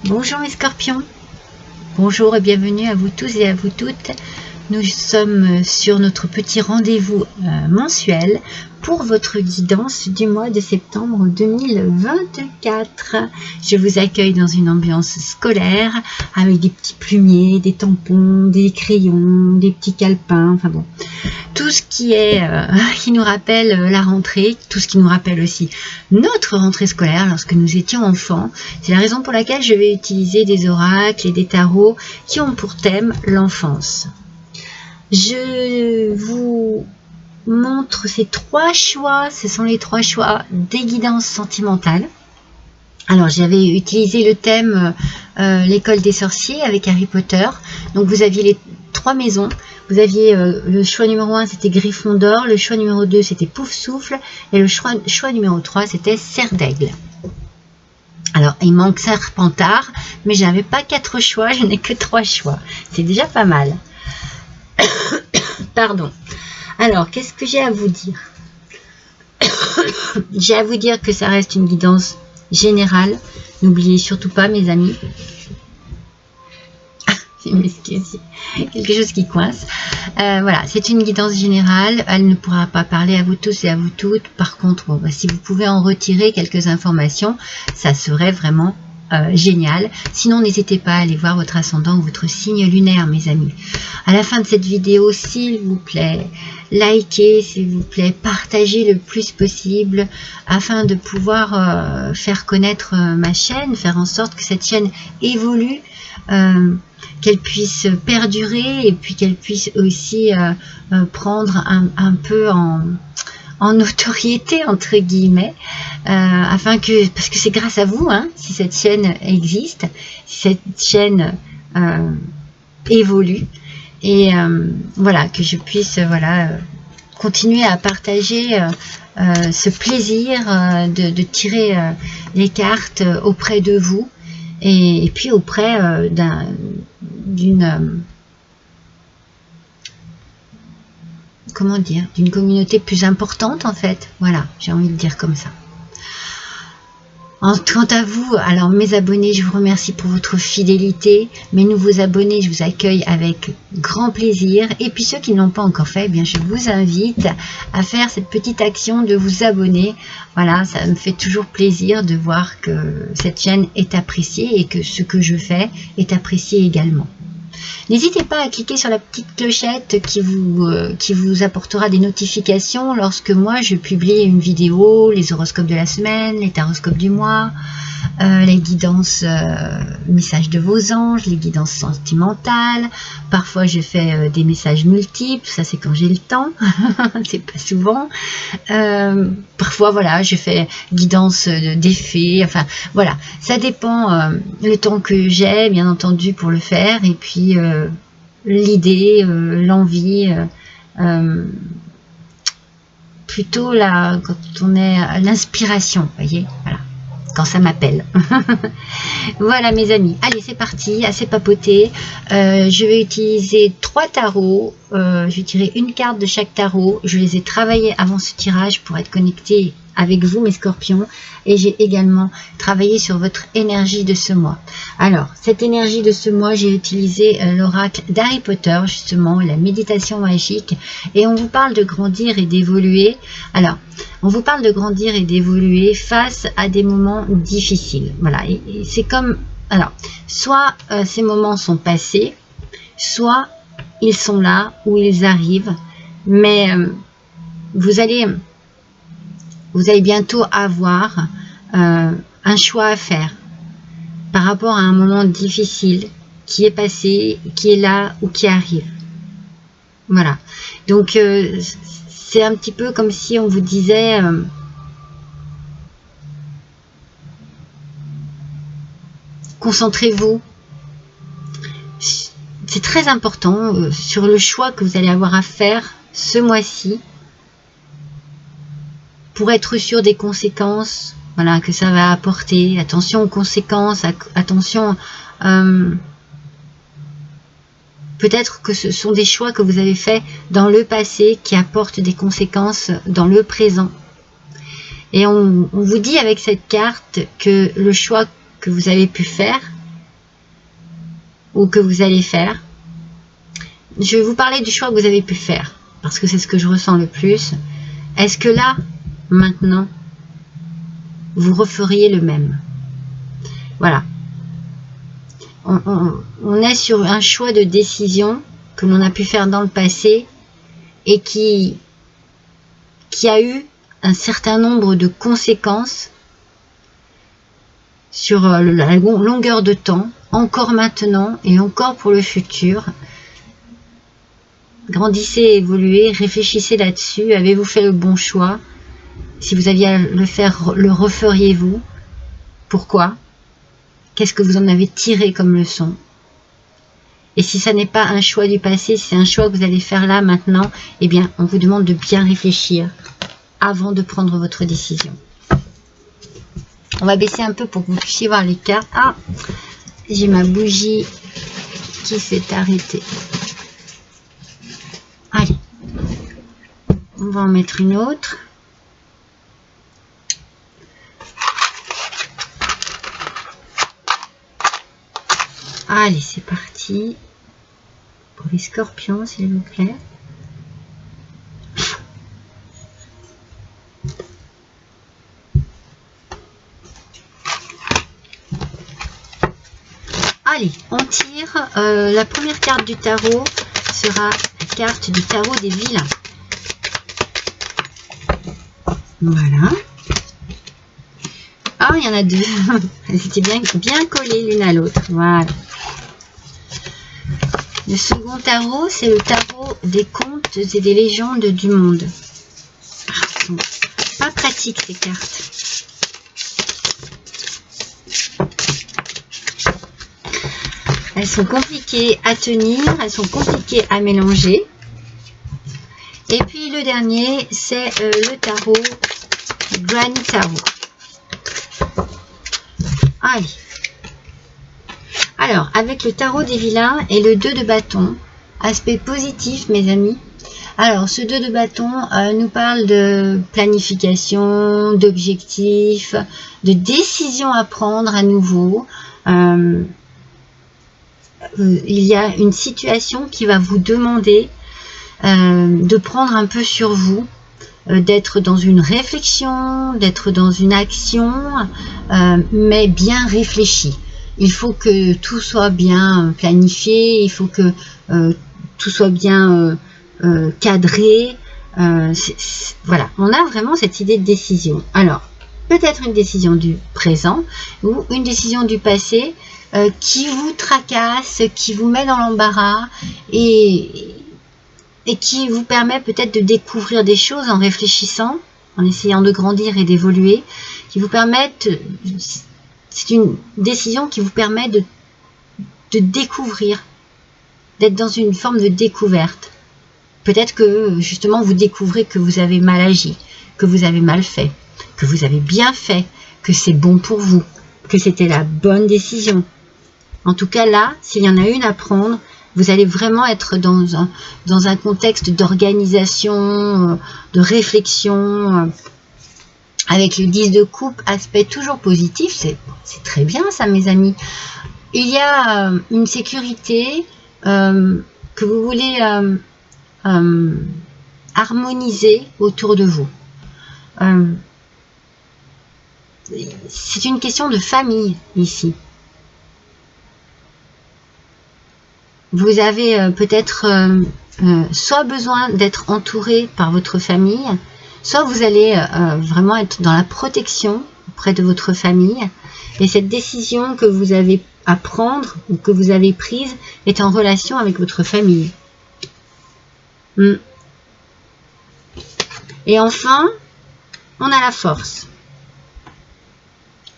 Bonjour mes scorpions, bonjour et bienvenue à vous tous et à vous toutes. Nous sommes sur notre petit rendez-vous mensuel pour votre guidance du mois de septembre 2024. Je vous accueille dans une ambiance scolaire avec des petits plumiers, des tampons, des crayons, des petits calepins, enfin bon, tout ce qui est qui nous rappelle la rentrée, tout ce qui nous rappelle aussi notre rentrée scolaire lorsque nous étions enfants. C'est la raison pour laquelle je vais utiliser des oracles et des tarots qui ont pour thème l'enfance. Je vous montre ces trois choix, ce sont les trois choix des guidances sentimentales. Alors j'avais utilisé le thème l'école des sorciers avec Harry Potter, donc vous aviez les trois maisons. Vous aviez le choix numéro 1 c'était Gryffondor, le choix numéro 2 c'était Poufsouffle et le choix numéro 3 c'était Serre d'Aigle. Alors il manque Serpentard, mais je n'avais pas 4 choix, je n'ai que 3 choix, c'est déjà pas mal. Pardon. Alors qu'est-ce que j'ai à vous dire? J'ai à vous dire que ça reste une guidance générale, n'oubliez surtout pas mes amis. Quelque chose qui coince. Voilà, c'est une guidance générale, elle ne pourra pas parler à vous tous et à vous toutes. Par contre, bon, bah, si vous pouvez en retirer quelques informations, ça serait vraiment génial. Sinon, n'hésitez pas à aller voir votre ascendant ou votre signe lunaire, mes amis. À la fin de cette vidéo, s'il vous plaît, likez, s'il vous plaît, partagez le plus possible afin de pouvoir faire connaître ma chaîne, faire en sorte que cette chaîne évolue, qu'elle puisse perdurer et puis qu'elle puisse aussi prendre un peu en notoriété entre guillemets, afin que, parce que c'est grâce à vous hein, si cette chaîne existe, si cette chaîne évolue, et voilà, que je puisse voilà continuer à partager ce plaisir de tirer les cartes auprès de vous et puis auprès d'une comment dire, d'une communauté plus importante en fait, voilà, j'ai envie de dire comme ça. Quant à vous, alors mes abonnés, je vous remercie pour votre fidélité. Mes nouveaux abonnés, je vous accueille avec grand plaisir. Et puis ceux qui ne l'ont pas encore fait, eh bien je vous invite à faire cette petite action de vous abonner. Voilà, ça me fait toujours plaisir de voir que cette chaîne est appréciée et que ce que je fais est apprécié également. N'hésitez pas à cliquer sur la petite clochette qui vous apportera des notifications lorsque moi je publie une vidéo, les horoscopes de la semaine, les taroscopes du mois, les guidances, messages de vos anges, les guidances sentimentales. Parfois je fais des messages multiples, ça c'est quand j'ai le temps, c'est pas souvent. Parfois voilà, je fais guidance d'effets, enfin voilà, ça dépend le temps que j'ai bien entendu pour le faire, et puis l'idée, l'envie, plutôt là quand on est à l'inspiration, voyez, voilà, quand ça m'appelle. Voilà mes amis, allez c'est parti, assez papoté. Je vais utiliser 3 tarots, je vais tirer une carte de chaque tarot. Je les ai travaillés avant ce tirage pour être connecté avec vous mes scorpions, et j'ai également travaillé sur votre énergie de ce mois. Alors cette énergie de ce mois, j'ai utilisé l'oracle d'Harry Potter, justement la méditation magique, et on vous parle de grandir et d'évoluer. Alors on vous parle de grandir et d'évoluer face à des moments difficiles, voilà, et c'est comme, alors soit ces moments sont passés, soit ils sont là ou ils arrivent, mais vous allez bientôt avoir un choix à faire par rapport à un moment difficile qui est passé, qui est là ou qui arrive. Voilà, donc c'est un petit peu comme si on vous disait concentrez-vous. C'est très important sur le choix que vous allez avoir à faire ce mois-ci, pour être sûr des conséquences, voilà, que ça va apporter. Attention aux conséquences, attention, peut-être que ce sont des choix que vous avez faits dans le passé qui apportent des conséquences dans le présent. Et on vous dit avec cette carte que le choix que vous avez pu faire ou que vous allez faire. Je vais vous parler du choix que vous avez pu faire, parce que c'est ce que je ressens le plus. Est-ce que là, maintenant, vous referiez le même? Voilà. On est sur un choix de décision que l'on a pu faire dans le passé et qui a eu un certain nombre de conséquences sur la longueur de temps, encore maintenant et encore pour le futur. Grandissez, évoluez, réfléchissez là-dessus. Avez-vous fait le bon choix? Si vous aviez à le faire, le referiez-vous? Pourquoi? Qu'est-ce que vous en avez tiré comme leçon? Et si ça n'est pas un choix du passé, si c'est un choix que vous allez faire là, maintenant, eh bien, on vous demande de bien réfléchir avant de prendre votre décision. On va baisser un peu pour que vous puissiez voir les cartes. Ah, j'ai ma bougie qui s'est arrêtée. Allez, on va en mettre une autre. Allez, c'est parti. Pour les scorpions, s'il vous plaît. Allez, on tire. La première carte du tarot sera la carte du tarot des vilains. Voilà. Ah, il y en a deux. Elles étaient bien collées l'une à l'autre. Voilà. Le second tarot, c'est le tarot des contes et des légendes du monde. Ah, pas pratique ces cartes. Elles sont compliquées à tenir, elles sont compliquées à mélanger. Et puis le dernier, c'est le tarot Granny Tarot. Allez. Alors, avec le tarot des vilains et le 2 de bâton, aspect positif, mes amis. Alors, ce 2 de bâton nous parle de planification, d'objectifs, de décisions à prendre à nouveau. Il y a une situation qui va vous demander de prendre un peu sur vous, d'être dans une réflexion, d'être dans une action, mais bien réfléchie. Il faut que tout soit bien planifié, il faut que tout soit bien cadré. Voilà, on a vraiment cette idée de décision. Alors, peut-être une décision du présent ou une décision du passé qui vous tracasse, qui vous met dans l'embarras et qui vous permet peut-être de découvrir des choses en réfléchissant, en essayant de grandir et d'évoluer, qui vous permettent, c'est une décision qui vous permet de découvrir, d'être dans une forme de découverte. Peut-être que justement vous découvrez que vous avez mal agi, que vous avez mal fait, que vous avez bien fait, que c'est bon pour vous, que c'était la bonne décision. En tout cas là, s'il y en a une à prendre, vous allez vraiment être dans un contexte d'organisation, de réflexion, avec le 10 de coupe, aspect toujours positif, c'est très bien ça mes amis. Il y a une sécurité que vous voulez harmoniser autour de vous. C'est une question de famille ici. Vous avez peut-être soit besoin d'être entouré par votre famille, soit vous allez vraiment être dans la protection auprès de votre famille. Et cette décision que vous avez à prendre ou que vous avez prise est en relation avec votre famille. Et enfin, on a la force.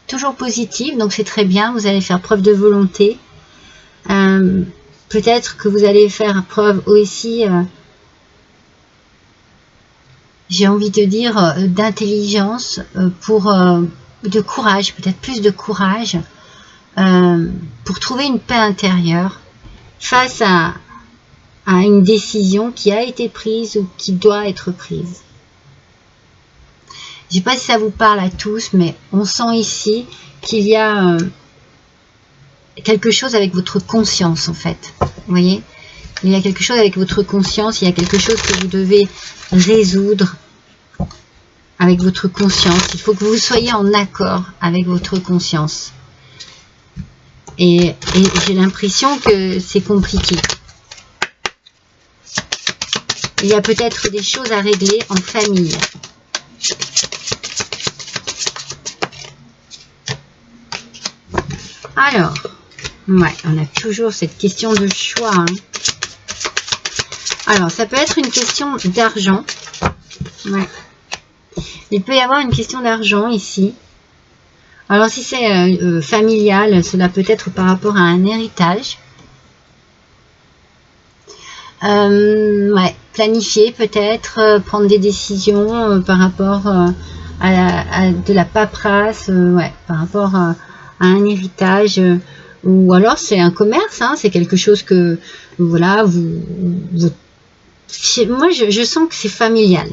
Toujours positive, donc c'est très bien, vous allez faire preuve de volonté. Peut-être que vous allez faire preuve aussi, j'ai envie de dire, d'intelligence, de courage, peut-être plus de courage, pour trouver une paix intérieure face à une décision qui a été prise ou qui doit être prise. Je ne sais pas si ça vous parle à tous, mais on sent ici qu'il y a quelque chose avec votre conscience en fait. Vous voyez? Il y a quelque chose avec votre conscience, il y a quelque chose que vous devez résoudre avec votre conscience. Il faut que vous soyez en accord avec votre conscience. Et j'ai l'impression que c'est compliqué. Il y a peut-être des choses à régler en famille. Alors, ouais, on a toujours cette question de choix. Hein. Alors, ça peut être une question d'argent. Ouais. Il peut y avoir une question d'argent ici. Alors, si c'est familial, cela peut être par rapport à un héritage. Ouais, planifier peut-être, prendre des décisions par rapport à de la paperasse, ouais, par rapport à un héritage, ou alors c'est un commerce, hein, c'est quelque chose que, voilà, moi je sens que c'est familial.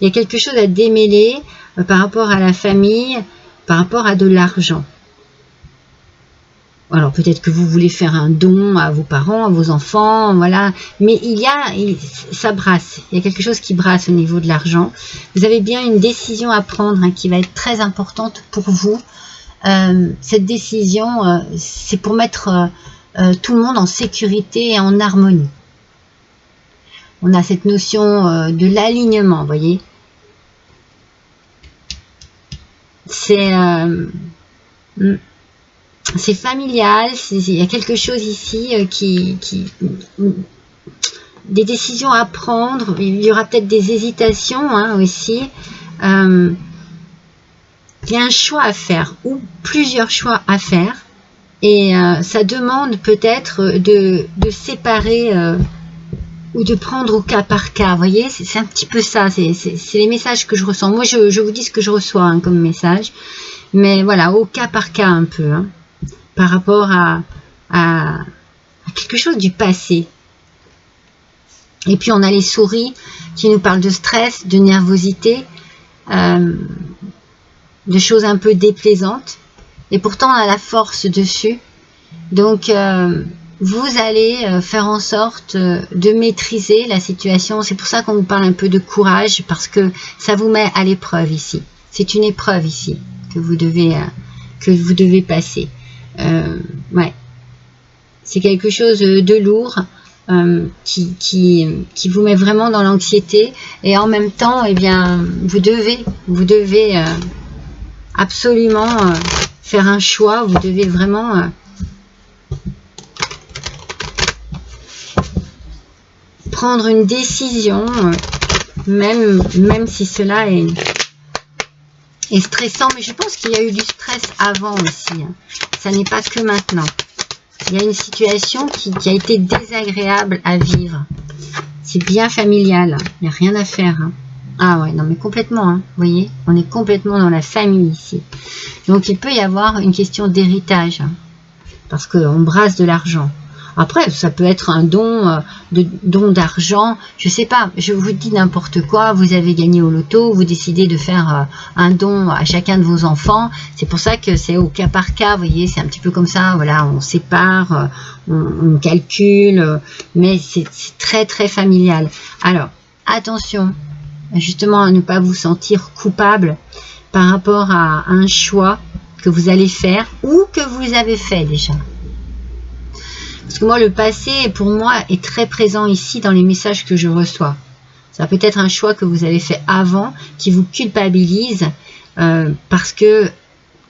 Il y a quelque chose à démêler par rapport à la famille, par rapport à de l'argent. Alors peut-être que vous voulez faire un don à vos parents, à vos enfants, voilà. Mais ça brasse. Il y a quelque chose qui brasse au niveau de l'argent. Vous avez bien une décision à prendre hein, qui va être très importante pour vous. Cette décision, c'est pour mettre tout le monde en sécurité et en harmonie. On a cette notion de l'alignement, vous voyez. C'est familial, il y a quelque chose ici des décisions à prendre, il y aura peut-être des hésitations hein, aussi. Il y a un choix à faire ou plusieurs choix à faire et ça demande peut-être de séparer ou de prendre au cas par cas, vous voyez, c'est un petit peu ça, c'est les messages que je ressens. Moi je vous dis ce que je reçois hein, comme message, mais voilà, au cas par cas un peu, hein, par rapport à quelque chose du passé. Et puis on a les souris qui nous parlent de stress, de nervosité, de choses un peu déplaisantes, et pourtant on a la force dessus. Donc vous allez faire en sorte de maîtriser la situation. C'est pour ça qu'on vous parle un peu de courage, parce que ça vous met à l'épreuve ici. C'est une épreuve ici que vous devez passer. Ouais. C'est quelque chose de lourd qui vous met vraiment dans l'anxiété, et en même temps, eh bien, vous devez absolument faire un choix. Vous devez vraiment prendre une décision, même si cela est stressant. Mais je pense qu'il y a eu du stress avant aussi. Hein. Ça n'est pas que maintenant. Il y a une situation qui a été désagréable à vivre. C'est bien familial. Il n'y a rien à faire. Hein. Ah ouais, non mais complètement. Hein. Vous voyez, on est complètement dans la famille ici. Donc il peut y avoir une question d'héritage. Hein, parce qu'on brasse de l'argent. Après, ça peut être un don d'argent, je sais pas, je vous dis n'importe quoi, vous avez gagné au loto, vous décidez de faire un don à chacun de vos enfants, c'est pour ça que c'est au cas par cas, vous voyez, c'est un petit peu comme ça, voilà, on sépare, on calcule, mais c'est très très familial. Alors, attention, justement à ne pas vous sentir coupable par rapport à un choix que vous allez faire ou que vous avez fait déjà. Parce que moi, le passé, pour moi, est très présent ici dans les messages que je reçois. Ça peut être un choix que vous avez fait avant, qui vous culpabilise, parce que,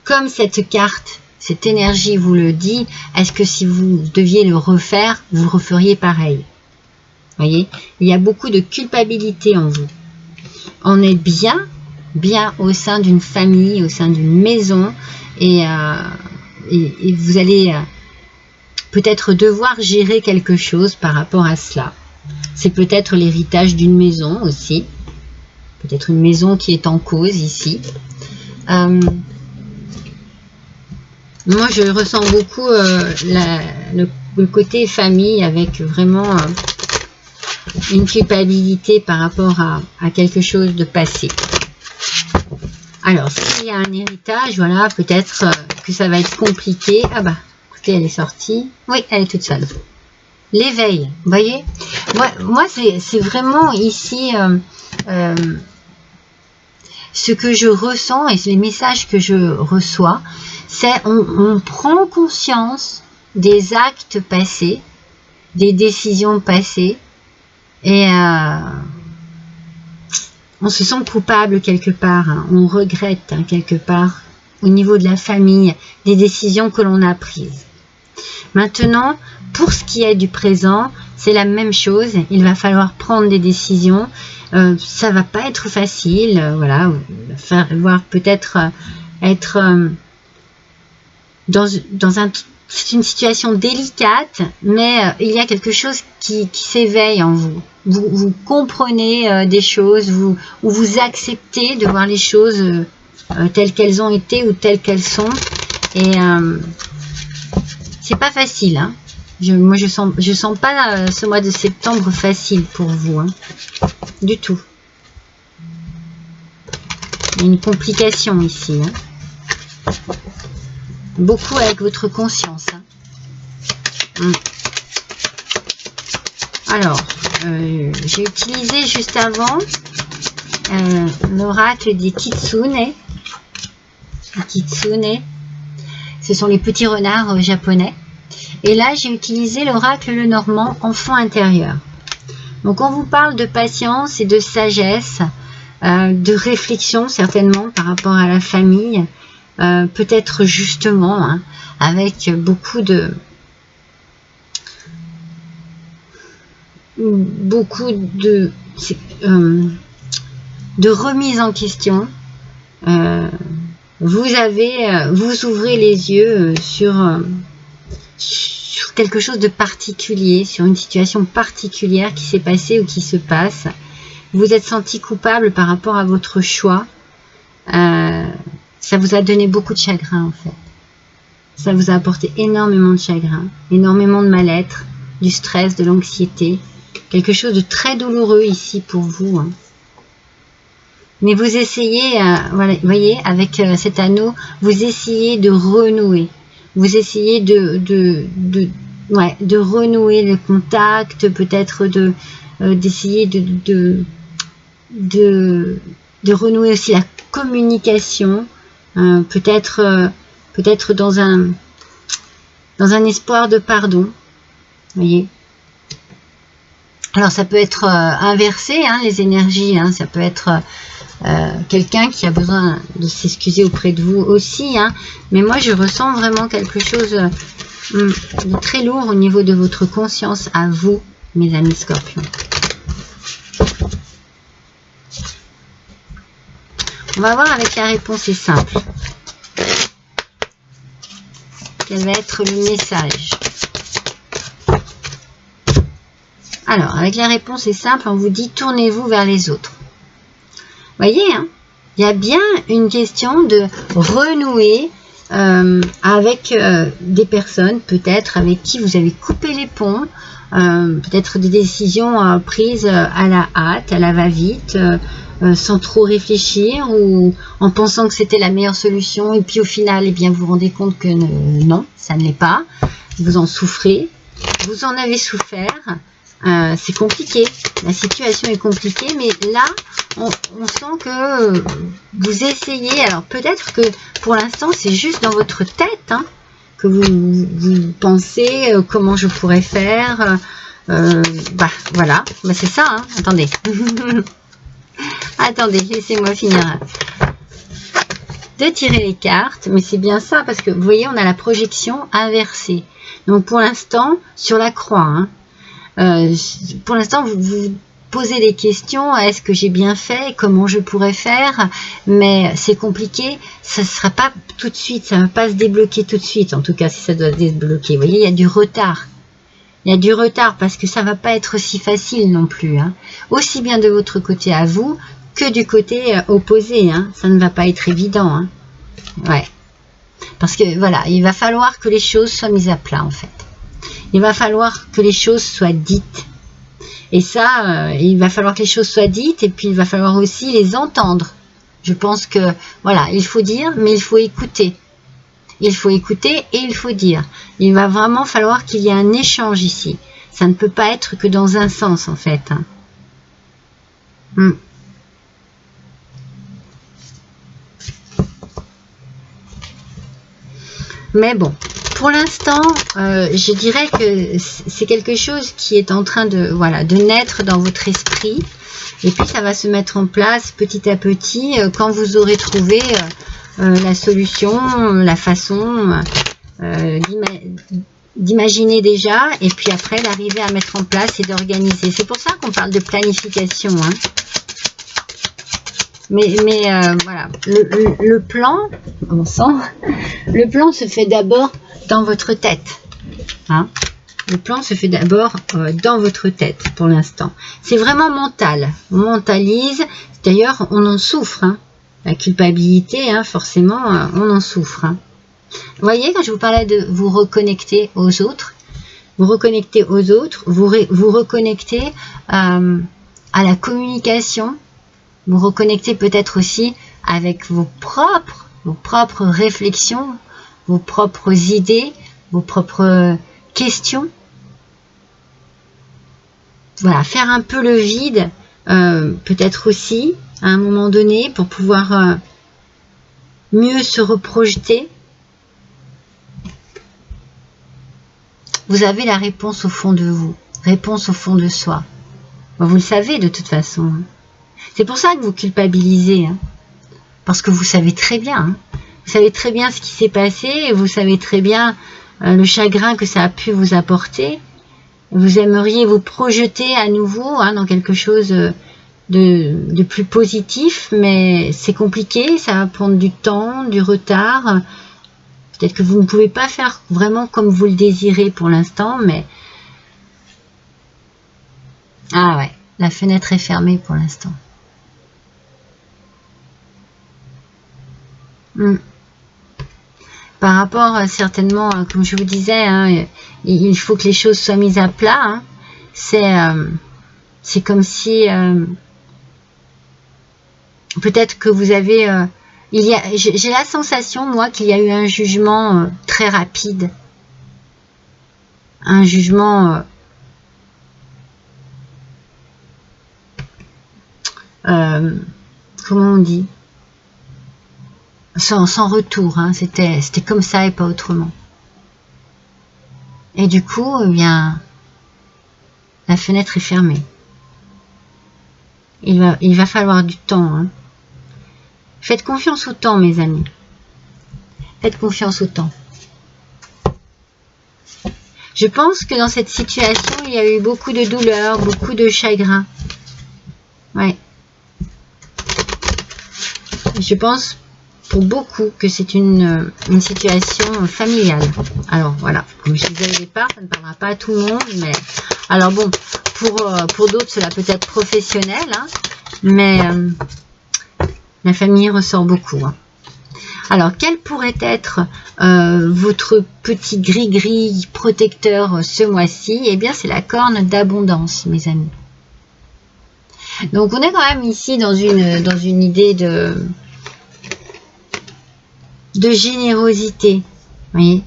comme cette carte, cette énergie vous le dit, est-ce que si vous deviez le refaire, vous referiez pareil? Vous voyez, il y a beaucoup de culpabilité en vous. On est bien au sein d'une famille, au sein d'une maison, et vous allez... peut-être devoir gérer quelque chose par rapport à cela. C'est peut-être l'héritage d'une maison aussi. Peut-être une maison qui est en cause ici. Moi, je ressens beaucoup le côté famille avec vraiment une culpabilité par rapport à quelque chose de passé. Alors, s'il y a un héritage, voilà, peut-être que ça va être compliqué. Ah bah, écoutez, elle est sortie. Oui, elle est toute seule. L'éveil, vous voyez, moi c'est vraiment ici ce que je ressens et les messages que je reçois, c'est on prend conscience des actes passés, des décisions passées, et on se sent coupable quelque part, hein, on regrette hein, quelque part au niveau de la famille des décisions que l'on a prises. Maintenant, pour ce qui est du présent, c'est la même chose. Il va falloir prendre des décisions. Ça va pas être facile. Voilà, falloir peut-être être dans c'est une situation délicate, mais il y a quelque chose qui s'éveille en vous. Vous comprenez des choses, vous acceptez de voir les choses telles qu'elles ont été ou telles qu'elles sont. Et c'est pas facile, hein. Moi, je sens pas ce mois de septembre facile pour vous, hein. Du tout. Il y a une complication ici, hein. Beaucoup avec votre conscience, hein. Alors, j'ai utilisé juste avant l'oracle des Kitsune. Les Kitsune, ce sont les petits renards japonais. Et là, j'ai utilisé l'oracle le normand, enfant intérieur. Donc, on vous parle de patience et de sagesse, de réflexion certainement par rapport à la famille, peut-être justement, hein, avec beaucoup de remise en question. Vous ouvrez les yeux sur quelque chose de particulier, sur une situation particulière qui s'est passée ou qui se passe. Vous êtes senti coupable par rapport à votre choix. Ça vous a donné beaucoup de chagrin en fait. Ça vous a apporté énormément de chagrin, énormément de mal-être, du stress, de l'anxiété. Quelque chose de très douloureux ici pour vous, hein. Mais vous essayez, voilà, vous voyez, avec cet anneau, vous essayez de renouer. Vous essayez de renouer le contact, peut-être d'essayer de renouer aussi la communication, peut-être dans un espoir de pardon, vous voyez. Alors ça peut être inversé, hein, les énergies, hein, ça peut être quelqu'un qui a besoin de s'excuser auprès de vous aussi, hein, mais moi je ressens vraiment quelque chose de très lourd au niveau de votre conscience à vous, mes amis Scorpions. On va voir avec la réponse est simple. Quel va être le message? Alors, avec la réponse est simple, on vous dit tournez-vous vers les autres. Vous voyez, hein, il y a bien une question de renouer avec des personnes, peut-être avec qui vous avez coupé les ponts, peut-être des décisions prises à la hâte, à la va-vite, sans trop réfléchir ou en pensant que c'était la meilleure solution et puis au final, eh bien, vous vous rendez compte que non, ça ne l'est pas. Vous en souffrez, vous en avez souffert. C'est compliqué, la situation est compliquée, mais là, on sent que vous essayez, alors peut-être que pour l'instant, c'est juste dans votre tête, hein, que vous pensez comment je pourrais faire, voilà, bah, c'est ça, hein. Attendez, attendez, laissez-moi finir de tirer les cartes, mais c'est bien ça, parce que vous voyez, on a la projection inversée, donc pour l'instant, sur la croix, hein. Pour l'instant, vous posez des questions, est-ce que j'ai bien fait, comment je pourrais faire, mais c'est compliqué, ça ne sera pas tout de suite, ça ne va pas se débloquer tout de suite, en tout cas si ça doit se débloquer. Vous voyez, il y a du retard. Il y a du retard parce que ça ne va pas être si facile non plus, hein. Aussi bien de votre côté à vous que du côté opposé, hein. Ça ne va pas être évident, hein. Ouais. Parce que voilà, il va falloir que les choses soient mises à plat en fait. Il va falloir que les choses soient dites. Et ça, il va falloir que les choses soient dites et puis il va falloir aussi les entendre. Je pense que, voilà, il faut dire, mais il faut écouter. il faut écouter et il faut dire. Il va vraiment falloir qu'il y ait un échange ici. Ça ne peut pas être que dans un sens, en fait. Mais bon, pour l'instant, je dirais que c'est quelque chose qui est en train de, voilà, de naître dans votre esprit. Et puis, ça va se mettre en place petit à petit quand vous aurez trouvé la solution, la façon d'imaginer déjà. Et puis après, d'arriver à mettre en place et d'organiser. C'est pour ça qu'on parle de planification. Hein. Mais voilà, le plan, on sent, le plan se fait d'abord dans votre tête. Hein. Le plan se fait d'abord dans votre tête pour l'instant. C'est vraiment mental. On mentalise. D'ailleurs, on en souffre. Hein. La culpabilité, hein, forcément, on en souffre. Hein. Vous voyez, quand je vous parlais de vous reconnecter aux autres, vous reconnectez aux autres, vous reconnectez à la communication. Vous reconnectez peut-être aussi avec vos propres réflexions, vos propres idées, vos propres questions. Voilà, faire un peu le vide, peut-être aussi, à un moment donné, pour pouvoir mieux se reprojeter. Vous avez la réponse au fond de vous, réponse au fond de soi. Vous le savez de toute façon. C'est pour ça que vous culpabilisez, hein, parce que vous savez très bien. Hein, vous savez très bien ce qui s'est passé, et vous savez très bien le chagrin que ça a pu vous apporter. Vous aimeriez vous projeter à nouveau hein, dans quelque chose de plus positif, mais c'est compliqué, ça va prendre du temps, du retard. Peut-être que vous ne pouvez pas faire vraiment comme vous le désirez pour l'instant, mais... Ah ouais, la fenêtre est fermée pour l'instant. Par rapport certainement, comme je vous disais, hein, il faut que les choses soient mises à plat. Hein. C'est comme si peut-être que vous avez, j'ai la sensation moi qu'il y a eu un jugement très rapide, un jugement comment on dit? Sans retour, hein. C'était comme ça et pas autrement. Et du coup, eh bien, la fenêtre est fermée. Il va falloir du temps. Hein. Faites confiance au temps, mes amis. Faites confiance au temps. Je pense que dans cette situation, il y a eu beaucoup de douleur, beaucoup de chagrin. Ouais. Je pense pour beaucoup que c'est une situation familiale. Alors voilà, comme je disais au départ, ça ne parlera pas à tout le monde, mais alors bon, pour d'autres cela peut être professionnel, hein, mais la famille ressort beaucoup. Hein. Alors quel pourrait être votre petit gris-gris protecteur ce mois-ci? Eh bien c'est la corne d'abondance, mes amis. Donc on est quand même ici dans une idée de générosité, vous voyez,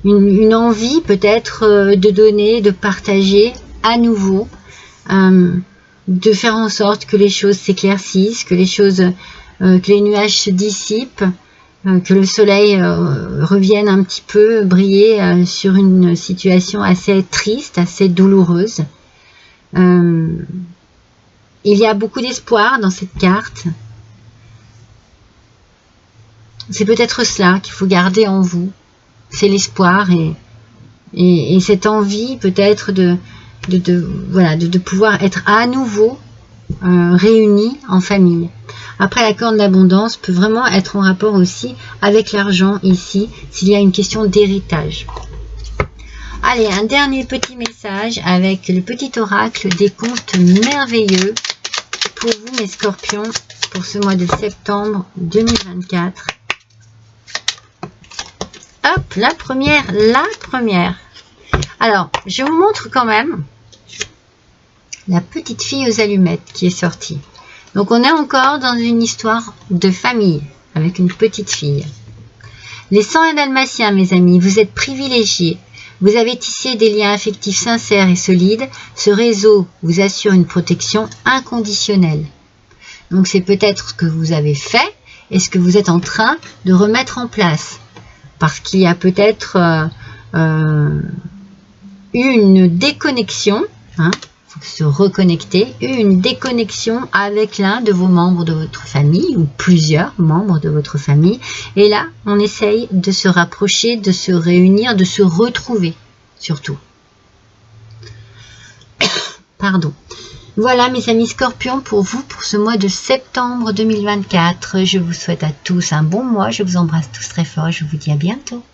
une envie peut-être de donner, de partager à nouveau, de faire en sorte que les choses s'éclaircissent, que les nuages se dissipent, que le soleil revienne un petit peu briller sur une situation assez triste, assez douloureuse. Il y a beaucoup d'espoir dans cette carte. C'est peut-être cela qu'il faut garder en vous, c'est l'espoir et cette envie peut-être de pouvoir être à nouveau réunis en famille. Après, la corne d'abondance peut vraiment être en rapport aussi avec l'argent ici, s'il y a une question d'héritage. Allez, un dernier petit message avec le petit oracle des contes merveilleux pour vous, mes scorpions, pour ce mois de septembre 2024. Hop, la première. Alors, je vous montre quand même la petite fille aux allumettes qui est sortie. Donc, on est encore dans une histoire de famille avec une petite fille. Les 101 dalmatiens, mes amis, vous êtes privilégiés. Vous avez tissé des liens affectifs sincères et solides. Ce réseau vous assure une protection inconditionnelle. Donc c'est peut-être ce que vous avez fait et ce que vous êtes en train de remettre en place. Parce qu'il y a peut-être une déconnexion, hein, faut se reconnecter, une déconnexion avec l'un de vos membres de votre famille ou plusieurs membres de votre famille. Et là, on essaye de se rapprocher, de se réunir, de se retrouver surtout. Pardon. Voilà mes amis Scorpions pour vous pour ce mois de septembre 2024. Je vous souhaite à tous un bon mois. Je vous embrasse tous très fort et je vous dis à bientôt.